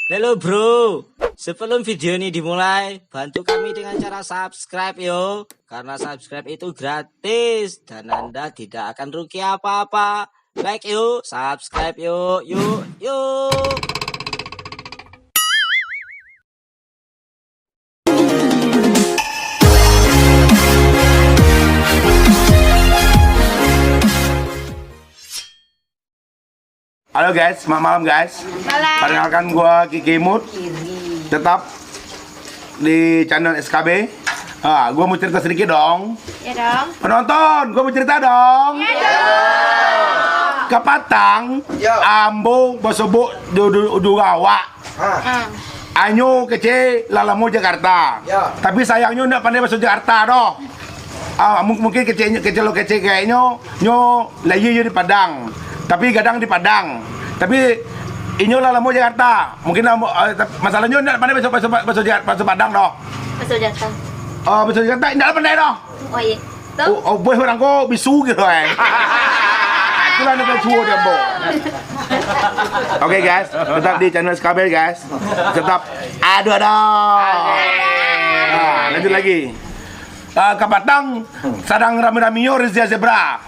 Halo bro, sebelum video ini dimulai, bantu kami dengan cara subscribe yo. Karena subscribe itu gratis dan Anda tidak akan rugi apa-apa. Like yuk, subscribe yuk, yuk. Halo guys, selamat malam guys. Perkenalkan gua Kiki Mut. Tetap di channel SKB. Gua mau cerita sedikit dong. Ya dong. Penonton, gua mau cerita dong. Ya dong. Kepatang, ambo bosobok dugawa. Anyo kece lalamu Jakarta. Tapi sayangnya ndak pandai bahasa Jakarta doh. Mungkin kece lo kece kayaknya nyo lagi di Padang. Tapi kadang di Padang. Tapi inyo lah mau Jakarta. Mungkin masalahnya enggak pandai bahasa Padang doh. Masuk jatah. Bahasa Jakarta enggak pandai doh. Oh iya. Tuh. Boy orang ko bisu gitu Itulah nak cuo dia bo. Oke guys, tetap di channel SKB guys. Tetap aduh. Lanjut lagi. Kapatang sadang rame-ramenya Rezia Zebra.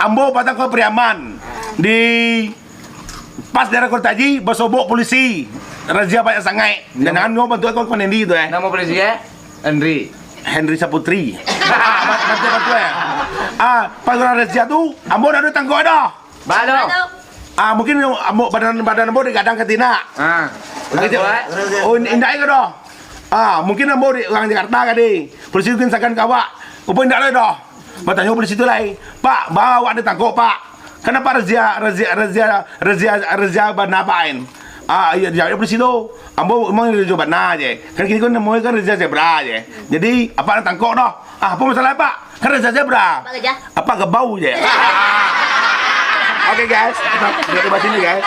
Ambo patang ke Priaman di pas daerah Kurtaji bersobok polisi razia banyak sangai dan anu bantu aku kon Henry itu Nama polisinya Henry Saputri. Bantu ya. Pas razia tu ambo dah tangguh dah. Balo. Mungkin ambo badan ambo digadang ketina. Oh indah ke dah. Mungkin ambo di orang Jakarta kadi. Polisi mungkin sakan kawak. Apa indah le dah. Bertanya polisi itu lain, Pak, bawa ditangkap Pak. Kenapa razia banapain? Iya jawab polisi itu, ambo emang razia bana aja. Kan kini kan namanya kan razia zebra aja. Jadi apa tangkap dah? Apa masalah Pak? Kan razia zebra. Apa kebau aja? Oke guys, kita bahas ini guys.